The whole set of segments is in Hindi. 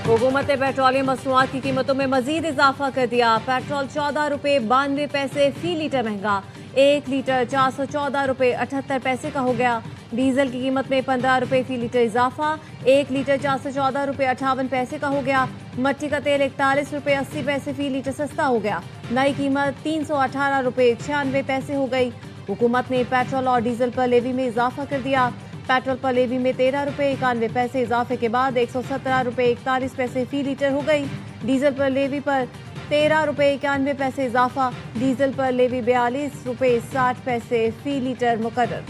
हुकूमत ने पेट्रोलियम मसनूआत की कीमतों में मजीद इजाफा कर दिया। पेट्रोल 14 रुपये 92 पैसे फी लीटर महंगा, 1 लीटर 414 रुपये 78 पैसे का हो गया। डीजल की कीमत में 15 रुपये फी लीटर इजाफा, 1 लीटर 414 रुपये 58 पैसे का हो गया। मट्टी का तेल 41 रुपये 80 पैसे फी लीटर सस्ता हो गया। नई कीमत 318 रुपये 96 पैसे हो गई। हुकूमत ने पेट्रोल और डीजल पर लेवी में इजाफा कर दिया। पेट्रोल पर लेवी में 13 रुपये 91 पैसे इजाफे के बाद 117 रुपये 41 पैसे फी लीटर हो गई। डीजल पर लेवी पर 13 रुपये 91 पैसे इजाफा, डीजल पर लेवी 42 रुपये 60 पैसे फी लीटर मुकर्रर।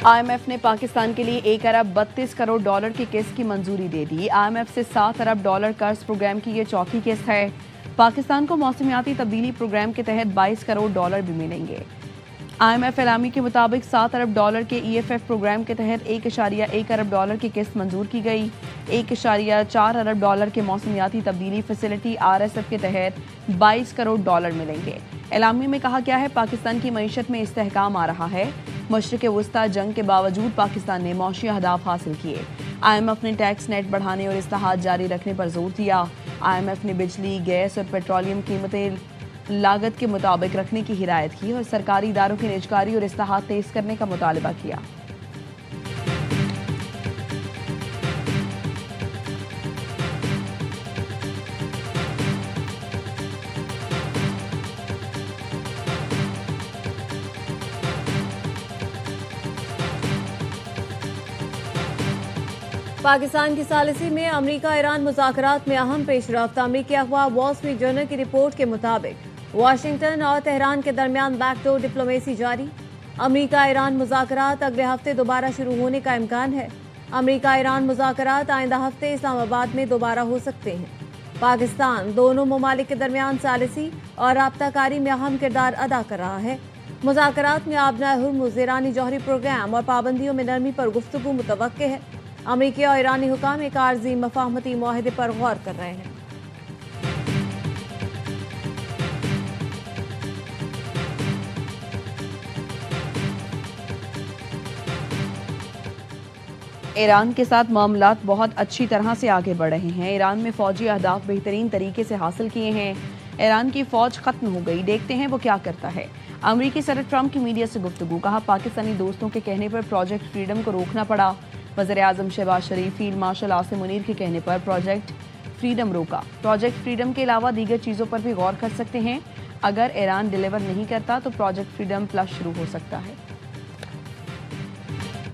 IMF ने पाकिस्तान के लिए 1 अरब 32 करोड़ डॉलर की किस्त की मंजूरी दे दी। IMF से 7 अरब डॉलर कर्ज प्रोग्राम की ये चौथी किस्त है। पाकिस्तान को मौसमियाती तब्दीली प्रोग्राम के तहत 22 करोड़ डॉलर भी मिलेंगे। IMF एलामी के मुताबिक 7 अरब डॉलर के EFF प्रोग्राम के तहत 1.1 अरब डॉलर की किस्त मंजूर की गई। 1.4 अरब डॉलर के मौसमियाती तब्दीली फैसिलिटी RSF के तहत 22 करोड़ डॉलर मिलेंगे। एलामी में कहा गया है पाकिस्तान की मईशत में इस्तेहकाम आ रहा है। मशरिक़ वस्ता जंग के बावजूद पाकिस्तान ने मौशी अहदाफ हासिल किए। IMF ने टैक्स नेट बढ़ाने और इस्लाहात जारी रखने पर जोर दिया। IMF ने बिजली, गैस और पेट्रोलियम कीमतें लागत के मुताबिक रखने की हिदायत की और सरकारी इदारों की निजकारी और इस्लाहात तेज करने का मुतालबा किया। पाकिस्तान की सालिसी में अमरीका ईरान मुज़ाकरात में अहम पेशरफ्त। अमरीकी अखबार वॉल स्ट्रीट जर्नल की रिपोर्ट के मुताबिक वाशिंगटन और तेहरान के दरमियान बैकडोर डिप्लोमेसी जारी। अमरीका ईरान मुज़ाकरात अगले हफ्ते दोबारा शुरू होने का इम्कान है। अमरीका ईरान मुज़ाकरात आइंदा हफ्ते इस्लामाबाद में दोबारा हो सकते हैं। पाकिस्तान दोनों ममालिक के दरमियान सालिसी और राब्ताकारी में अहम किरदार अदा कर रहा है। मुज़ाकरात में आबनाए हुर्मुज़, ईरानी जौहरी प्रोग्राम और पाबंदियों में नरमी पर गुफ्तगू मुतवक्के है। अमरीकी और ईरानी हुकाम एक आर्जी मफाहमती मुआहदे पर गौर कर रहे हैं। ईरान के साथ मामलात बहुत अच्छी तरह से आगे बढ़ रहे हैं। ईरान में फौजी अहदाफ बेहतरीन तरीके से हासिल किए हैं। ईरान की फौज खत्म हो गई, देखते हैं वो क्या करता है। अमरीकी सदर ट्रंप की मीडिया से गुफ्तगू, कहा पाकिस्तानी दोस्तों के कहने पर प्रोजेक्ट फ्रीडम को रोकना पड़ा। वज़ीर आज़म शहबाज शरीफ, फील्ड मार्शल आसिम मुनीर के कहने पर प्रोजेक्ट फ्रीडम रोका। प्रोजेक्ट फ्रीडम के अलावा दीगर चीज़ों पर भी गौर कर सकते हैं। अगर ईरान डिलीवर नहीं करता तो प्रोजेक्ट फ्रीडम प्लस शुरू हो सकता है।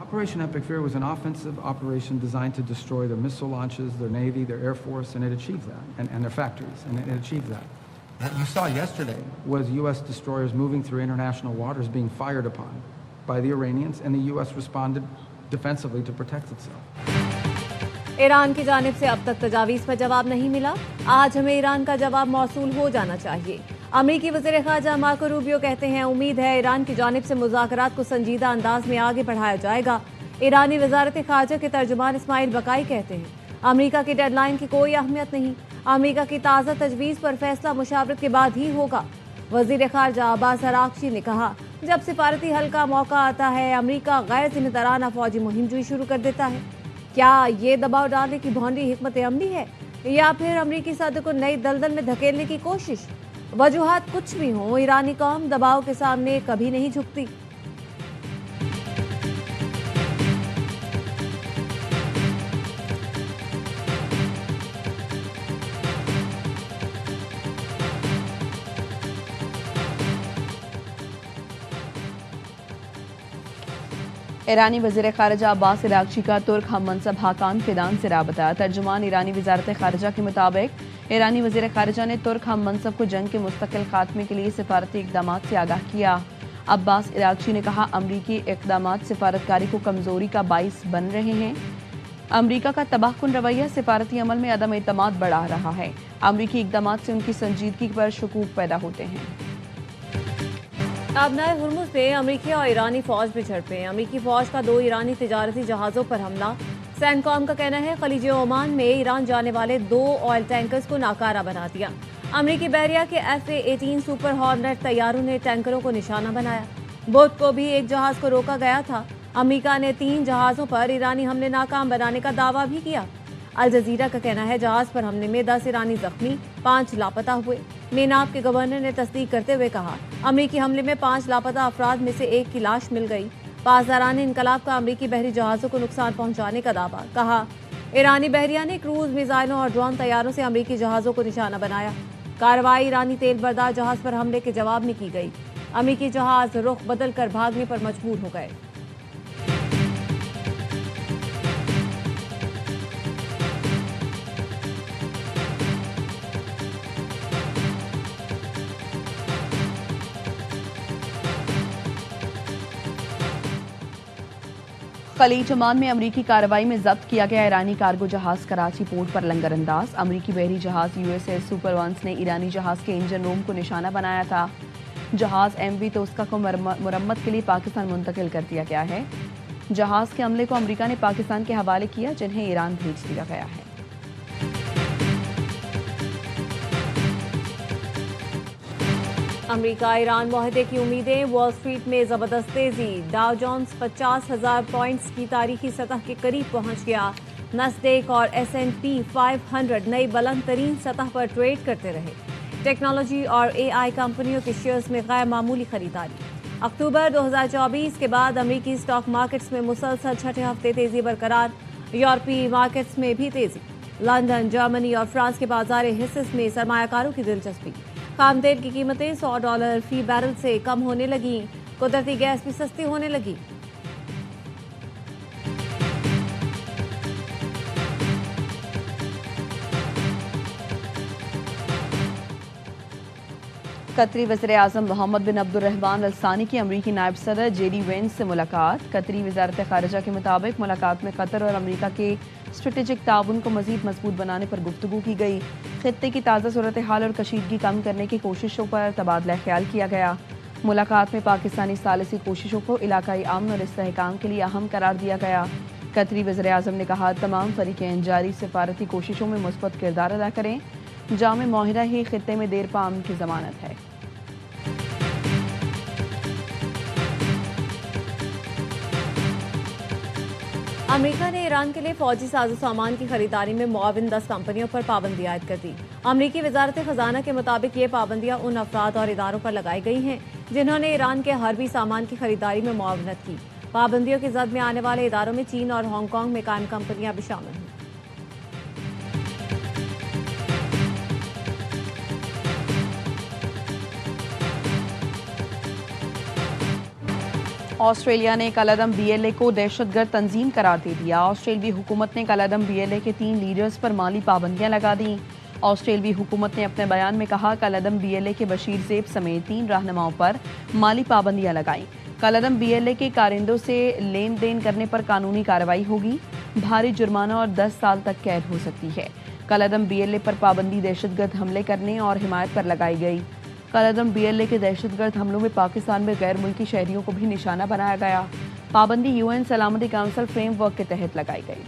Operation Epic Fear was an offensive operation designed to destroy their missile launches, their Navy, their Air Force, and it achieved that, and their factories, and it achieved that. What you saw yesterday was U.S. destroyers moving through international waters being fired upon by the Iranians, and the U.S. responded defensively to protect itself. Iran की जानिब से अब तक तजावीज़ पर जवाब नहीं मिला। आज हमें ईरान का जवाब मौसूल हो जाना चाहिए। अमरीकी वज़ीर ख़ारजा मार्को रूबियो कहते हैं उम्मीद है ईरान की जानिब से मुज़ाकरात को संजीदा अंदाज में आगे बढ़ाया जाएगा। ईरानी वज़ारत ख़ारजा के तर्जुमान इस्माइल बकाई कहते हैं अमरीका की डेडलाइन की कोई अहमियत नहीं। अमरीका की ताज़ा तजवीज़ पर फैसला मुशावरत के बाद ही होगा। वज़ीर ख़ारजा अब्बास अराग़ची ने कहा जब सिफारती हल का मौका आता है अमरीका गैर जिम्मेदाराना फौजी मुहिम शुरू कर देता है। क्या ये दबाव डालने की भौंडी हिकमत अमली है या फिर अमरीकी सदर को नई दलदल में धकेलने की कोशिश? वजूहात कुछ भी हों, ईरानी कौम दबाव के सामने कभी नहीं झुकती। ईरानी वज़ीर ख़ारजा अब्बास अराग़ची का तुर्क हम मनसब हाकान फिदान से राबता। तर्जुमान ईरानी वज़ारत ख़ारजा के मुताबिक ईरानी वज़ीर ख़ारजा ने तुर्क हम मनसब को जंग के मुस्तकिल खात्मे के लिए सिफारती इक़दामात से आगाह किया। अब्बास अराग़ची ने कहा अमरीकी इक़दामात सिफारतकारी को कमज़ोरी का बाइस बन रहे हैं। अमरीका का तबाहकुन रवैया सिफारती अमल में अदम एतमाद बढ़ा रहा है। अमरीकी इक़दामात से उनकी संजीदगी पर शकूक पैदा होते हैं। आबनाए हुर्मुज़ में अमरीकी और ईरानी फौज में झड़पें। अमरीकी फौज का 2 ईरानी तिजारती जहाज़ों पर हमला। सैनकॉम का कहना है खलीज ओमान में ईरान जाने वाले 2 ऑयल टैंकर्स को नाकारा बना दिया। अमरीकी बहरिया के F-18 सुपर हॉर्नेट तैयारों ने टैंकरों को निशाना बनाया। बुध को भी एक जहाज को रोका गया था। अमेरिका ने 3 जहाजों पर ईरानी हमले नाकाम बनाने का दावा भी किया। अल जजीरा का कहना है जहाज पर हमले में 10 ईरानी जख्मी, 5 लापता हुए। मेनाब के गवर्नर ने तस्दीक करते हुए कहा, अमेरिकी हमले में 5 लापता अफराद में से 1 की लाश मिल गई। पासदारान इनकलाब का अमेरिकी बहरी जहाजों को नुकसान पहुंचाने का दावा। कहा, ईरानी बहरिया ने क्रूज मिसाइलों और ड्रोन तैयारों से अमेरिकी जहाजों को निशाना बनाया। कार्रवाई ईरानी तेल बर्दार जहाज पर हमले के जवाब में की गई। अमेरिकी जहाज रुख बदलकर भागने पर मजबूर हो गए। खलीज ओमान में अमरीकी कार्रवाई में जब्त किया गया ईरानी कार्गो जहाज कराची पोर्ट पर लंगरअंदाज। अमरीकी बहरी जहाज यूएसएस सुपरवंस ने ईरानी जहाज के इंजन रूम को निशाना बनाया था। जहाज एमवी तोस्का को मुरम्मत के लिए पाकिस्तान मुंतकिल कर दिया गया है। जहाज के अमले को अमरीका ने पाकिस्तान के हवाले किया, जिन्हें ईरान भेज दिया गया है। अमेरिका ईरान मुआहदे की उम्मीदें। वॉल स्ट्रीट में जबरदस्त तेजी। डाउ जोन्स 50,000 पॉइंट्स की तारीखी सतह के करीब पहुंच गया। नस्डेक और S&P 500 नई बुलंद तरीन सतह पर ट्रेड करते रहे। टेक्नोलॉजी और AI कंपनियों के शेयर्स में गैर मामूली खरीदारी। अक्टूबर 2024 के बाद अमेरिकी स्टॉक मार्केट्स में मुसलसल छठे हफ्ते तेजी बरकरार। यूरोपीय मार्केट्स में भी तेजी। लंदन, जर्मनी और फ्रांस के बाजार हिस्से में सरमायाकारों की दिलचस्पी। खाम तेल की कीमतें $100 फी बैरल से कम होने लगी। कुदरती गैस भी सस्ती होने लगी। कतरी वज़ीर-ए-आज़म मोहम्मद बिन अब्दुर्रहमान अल-सानी की अमरीकी नायब सदर जेडी वेंस से मुलाकात। कतरी वज़ारत ख़ारिजा के मुताबिक मुलाकात में कतर और अमरीका के स्ट्रेटेजिक ताउन को मज़ीद मजबूत बनाने पर गुफ्तगू की गई। खित्ते की ताज़ा सूरत हाल और कशीदगी कम करने की कोशिशों पर तबादला ख्याल किया गया। मुलाकात में पाकिस्तानी सालिसी कोशिशों को इलाकाई अमन और इस्तेहकाम के लिए अहम करार दिया गया। कतरी वज़ीर-ए-आज़म ने कहा, तमाम फरीक़ैन जारी सिफारती कोशिशों में मुस्बत किरदार अदा करें। जामे माहिरा ही खित्ते में देर पा अमन की ज़मानत है। अमेरिका ने ईरान के लिए फौजी साजो सामान की खरीदारी में मुआविन 10 कंपनियों पर पाबंदी आयद कर दी। अमेरिकी वजारत खजाना के मुताबिक ये पाबंदियां उन अफराद और इदारों पर लगाई गई हैं जिन्होंने ईरान के हर्बी सामान की खरीदारी में मुआवनत की। पाबंदियों की जद में आने वाले इदारों में चीन और हांगकांग में कायम कंपनियां भी शामिल हैं। ऑस्ट्रेलिया ने कलअदम BLA को दहशतगर्द तंजीम करार दे दिया। ऑस्ट्रेलवी हुकूमत ने कलअदम BLA के 3 लीडर्स पर माली पाबंदियां लगा दी। ऑस्ट्रेलवी हुकूमत ने अपने बयान में कहा, कलअदम BLA के बशीर ज़ेब समेत 3 रहनुमाओं पर माली पाबंदियां लगाई। कलअदम BLA के कारिंदों से लेन देन करने पर कानूनी कार्रवाई होगी। भारी जुर्माना और 10 साल तक कैद हो सकती है। कलअदम BLA पर पाबंदी दहशतगर्द हमले करने और हिमायत पर लगाई गई। कलअदम BLA के दहशतगर्द हमलों में पाकिस्तान में गैर मुल्की शहरियों को भी निशाना बनाया गया। पाबंदी UN सलामती काउंसिल फ्रेमवर्क के तहत लगाई गई।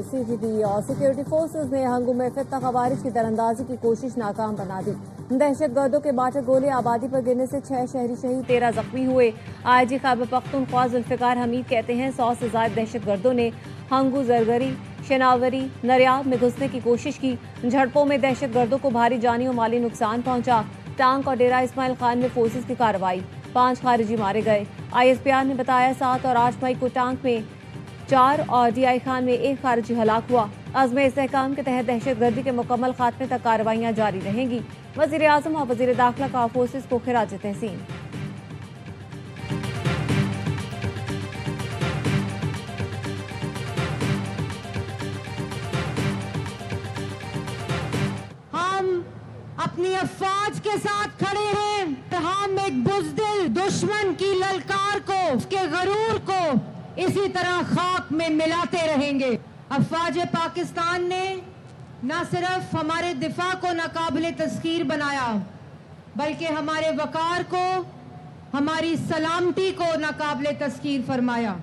CGD और सिक्योरिटी फोर्सेज ने हंगू में फित्ता खवारिज की दरअंदाजी की कोशिश नाकाम बना दी। दहशतगर्दों के बाटर गोले आबादी पर गिरने से 6 शहरी शहीद, 13 जख्मी हुए। IG खैबर पख्तूनख्वा जुल्फिकार हमीद कहते हैं 100 से ज्यादा दहशतगर्दों ने हंगू, जरगरी, शनावरी, नरियाब में घुसने की कोशिश की। झड़पों में दहशतगर्दों को भारी जानी और माली नुकसान पहुंचा। टांक और डेरा इस्माइल खान में फोर्सेज की कार्रवाई, 5 खारिजी मारे गए। ISPR ने बताया 7 और 8 मई को टांक में 4 और DI खान में 1 खारिजी हलाक हुआ। अज़्म इस्तेहकाम के तहत दहशतगर्दी के मुकम्मल खात्मे तक कार्रवाइयाँ जारी रहेंगी। वज़ीर आज़म और वज़ीर दाखिला का फोर्सेज को खिराज तहसीन। हम अपनी अफवाज के साथ खड़े हैं। हम एक बुज़दिल दुश्मन की ललकार को, उसके गरूर को, इसी तरह खाक में मिलाते रहेंगे। अफवाज पाकिस्तान ने न सिर्फ हमारे दिफा को नाकाबिले तस्खीर बनाया, बल्कि हमारे वकार को, हमारी सलामती को नाकाबिले तस्खीर फरमाया।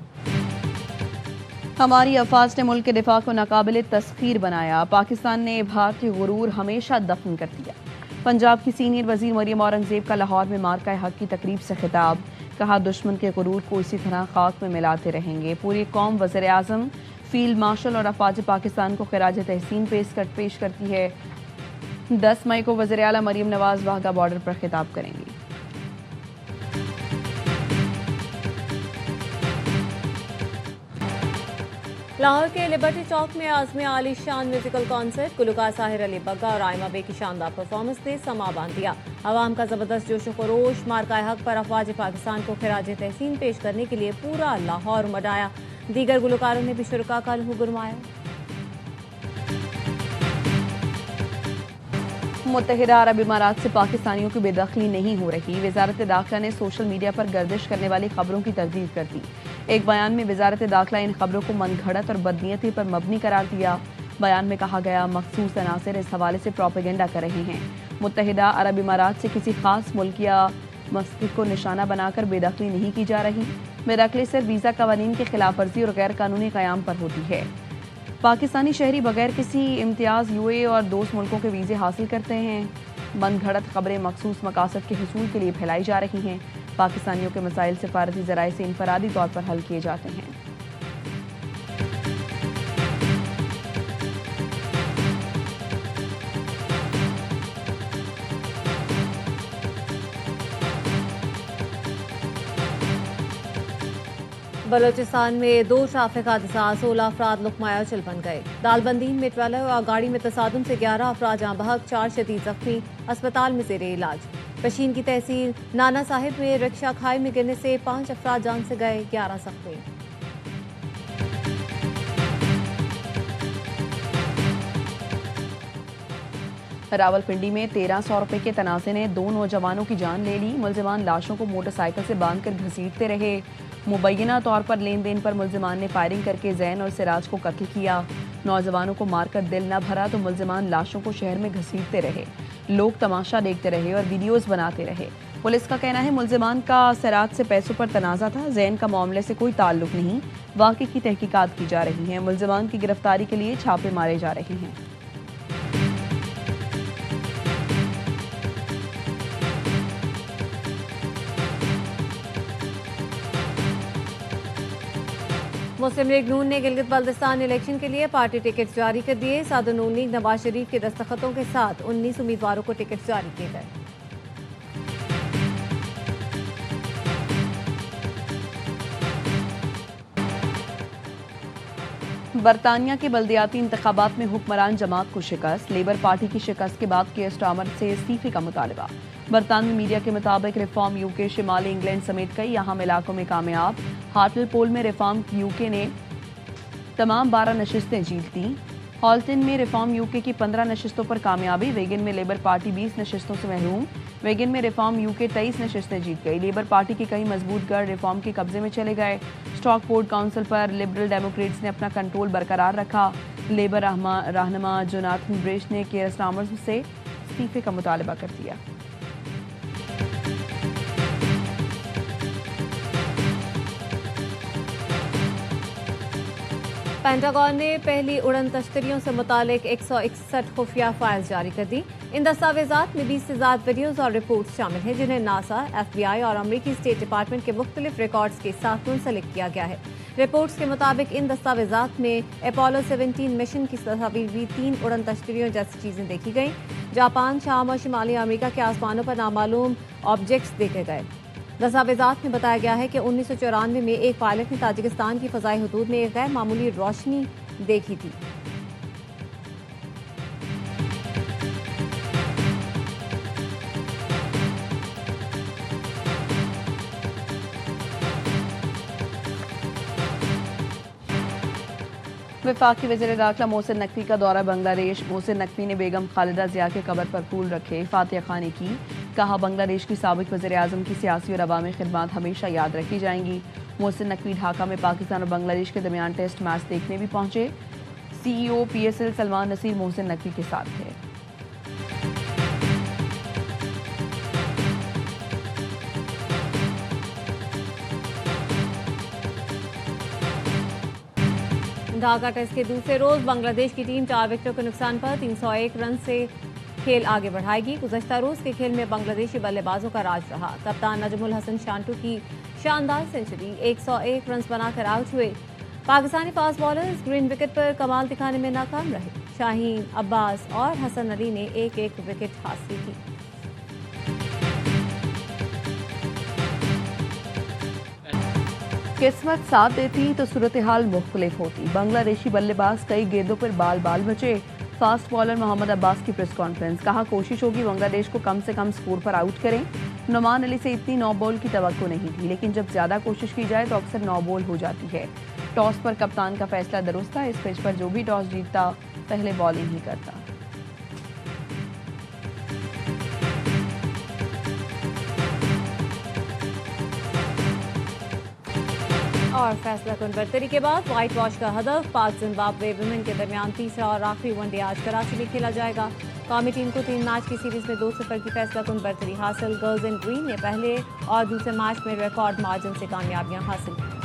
हमारी अफवाज ने मुल्क के दिफा को नाकाबिले तस्खीर बनाया। पाकिस्तान ने भारतीय गुरूर हमेशा दफन कर दिया। पंजाब की सीनियर वजीर मरियम औरंगजेब का लाहौर में मार्का हक की तकरीब से खिताब। कहा, दुश्मन के गुरूर को इसी तरह खाक में मिलाते रहेंगे। पूरी कौम वज़ीर आज़म, फील्ड मार्शल और अफवाज पाकिस्तान को खिराज तहसीन पेश करती है। 10 मई को वज़ीर आला मरियम नवाज वाघा बॉर्डर पर खिताब करेंगी। लाहौर के लिबर्टी चौक में आज़म आलीशान म्यूजिकल कॉन्सर्ट, गुलकार साहिर अली बग्गा और आयमा बे की शानदार परफॉर्मेंस ने समा बांध दिया। आवाम का जबरदस्त जोश खरोश मार्का हक पर अफवाज पाकिस्तान को खिराज तहसीन पेश करने के लिए पूरा लाहौर उमड़। दीगर गुलकारों ने भी शुरका का लहू गुरमाया। मुत्तहिदा अरब इमारात से पाकिस्तानियों की बेदखली नहीं हो रही। वजारत दाखिला ने सोशल मीडिया पर गर्दिश करने वाली खबरों की तरदीद कर दी। एक बयान में वजारत दाखिला इन खबरों को मनगढ़ंत और बदनीयती पर मबनी करार दिया। बयान में कहा गया, मखसूस अनासर इस हवाले से प्रोपेगेंडा कर रहे हैं। मुत्तहिदा अरब इमारात से किसी खास मुल्क या मस्जिद को निशाना बनाकर बेदखली नहीं की जा रही। बेदखली सिर्फ वीज़ा कवानीन की खिलाफ वर्जी और गैर कानूनी क़याम पर होती है। पाकिस्तानी शहरी बगैर किसी इम्तियाज़ यूए और दोस्त मुल्कों के वीज़े हासिल करते हैं। मनगढ़ंत खबरें मखसूस मकासद के हुसूल के लिए फैलाई जा रही हैं। पाकिस्तानियों के मसाइल सफारती ज़राए से इनफरादी तौर पर हल किए जाते हैं। बलोचिस्तान में 2 ट्रैफिक हादसा, 16 अफराद लुकमाया चल बन गए। दालबंदीन में 12 और गाड़ी में तसादुम से 11 अफराद जहाँ बहक, 4 शदीद जख्मी अस्पताल में ज़ेरे इलाज। पशीन की तहसील नाना साहिब में रिक्शा खाई में गिरने से 5 अफराद जान से गए, 11 जख्मी। रावलपिंडी में 1300 रुपए के तनाज़े ने 2 नौजवानों की जान ले ली। मुलजिमान लाशों को मोटरसाइकिल से बांधकर घसीटते रहे। मुबैना तौर पर लेन देन पर मुलजिमान ने फायरिंग करके जैन और सिराज को कत्ल किया। नौजवानों को मारकर दिल न भरा तो मुलजिमान लाशों को शहर में घसीटते रहे। लोग तमाशा देखते रहे और वीडियोस बनाते रहे। पुलिस का कहना है मुलजिमान का सिराज से पैसों पर तनाज़ा था। जैन का मामले से कोई ताल्लुक नहीं। वाक़े की तहकीकात की जा रही है। मुलजिमान की गिरफ्तारी के लिए छापे मारे जा रहे हैं। मुस्लिम लीग नून ने गिलगित बल्तिस्तान इलेक्शन के लिए पार्टी टिकट जारी कर दिए। सदर नून लीग नवाज शरीफ के दस्तखतों के साथ 19 उम्मीदवारों को टिकट जारी किए गए। बरतानिया के बल्दियाती इंतखाबात में हुक्मरान जमात को शिकस्त। लेबर पार्टी की शिकस्त के बाद केयर स्टार्मर से इस्तीफे का मुतालबा। बरतानवी मीडिया के मुताबिक रिफॉर्म यूके शिमाली इंग्लैंड समेत कई अहम इलाकों में कामयाब। हार्टल पोल में रिफॉर्म यूके ने तमाम 12 नशिस्तें जीत लीं। हॉल्टन में रिफॉर्म यूके की 15 नशिस्तों पर कामयाबी। वेगन में लेबर पार्टी 20 नशिस्तों से महरूम। वेगन में रिफॉर्म यूके 23 नशिस्तें जीत गई। लेबर पार्टी के कई मजबूत गढ़ रिफॉर्म के कब्जे में चले गए। स्टॉकपोर्ट काउंसिल पर लिबरल डेमोक्रेट्स ने अपना कंट्रोल बरकरार रखा। लेबर रहनुमा जोनाथन ब्रिश ने केयर स्टार्मर से इस्तीफे का मुतालबा कर दिया। पेंटागन ने पहली उड़न तश्तरियों से मुतालिक 161 खुफिया फाइल्स जारी कर दी। इन दस्तावेजात में 20 से ज़्यादा वीडियोज़ और रिपोर्ट्स शामिल हैं, जिन्हें नासा, FBI और अमरीकी स्टेट डिपार्टमेंट के मुख्तलिफ रिकॉर्ड्स के साथ मुंसलिक किया गया है। रिपोर्ट्स के मुताबिक इन दस्तावेजात में अपोलो 17 मिशन की तस्वीर भी 3 उड़न तश्तरियों जैसी चीज़ें देखी गईं। जापान, शाम और शुमाली अमेरिका के आसमानों पर नामालूम ऑब्जेक्ट्स देखे गए। दस्तावेजात में बताया गया है कि 1994 में एक पायलट ने ताजिकिस्तान की फ़ज़ाई हदूद में एक गैर मामूली रोशनी देखी थी। वफाकी वज़ीर दाखिला मोहसिन नकवी का दौरा बांग्लादेश। मोहसिन नकवी ने बेगम खालिदा जिया के कब्र पर फूल रखे, फातिहा खानी की। कहा, बांग्लादेश की साबिक वज़ीर आज़म की सियासी और अवामी खिदमात हमेशा याद रखी जाएंगी। मोहसिन नकवी ढाका में पाकिस्तान और बांग्लादेश के दरमियान टेस्ट मैच देखने भी पहुंचे। सीईओ पीएसएल सलमान नसीर मोहसिन नकवी के साथ थे। ढाका टेस्ट के दूसरे रोज बांग्लादेश की टीम 4 विकेटों के नुकसान पर 301 रन से खेल आगे बढ़ाएगी। गुज़श्ता रोज के खेल में बांग्लादेशी बल्लेबाजों का राज रहा। कप्तान नजमुल हसन शांटू की शानदार सेंचुरी, 101 रन बनाकर आउट हुए। Pakistani fast bowlers green wicket पर कमाल दिखाने में नाकाम रहे। शाहीन, अब्बास और हसन अली ने एक एक विकेट हासिल की। किस्मत साथ देती तो सूरत हाल मुख्तलिफ होती। बांग्लादेशी बल्लेबाज कई गेंदों पर बाल बाल बचे। फास्ट बॉलर मोहम्मद अब्बास की प्रेस कॉन्फ्रेंस, कहा कोशिश होगी बांग्लादेश को कम से कम स्कोर पर आउट करें। नुमान अली से इतनी 9 बॉल की तवक्को नहीं थी, लेकिन जब ज्यादा कोशिश की जाए तो अक्सर 9 बॉल हो जाती है। टॉस पर कप्तान का फैसला दुरुस्त था। इस पिच पर जो भी टॉस जीतता पहले बॉलिंग ही करता। और फैसला कुन बरतरी के बाद व्हाइट वॉश का हदफ। पाक जिम्बाब्वे वुमेन के दरमियान तीसरा और आखिरी वनडे आज कराची में खेला जाएगा। कौमी टीम को 3 मैच की सीरीज में 2-0 की फैसला कुन बरतरी हासिल। गर्ल्स इन ग्रीन ने पहले और दूसरे मैच में रिकॉर्ड मार्जिन से कामयाबियां हासिल की।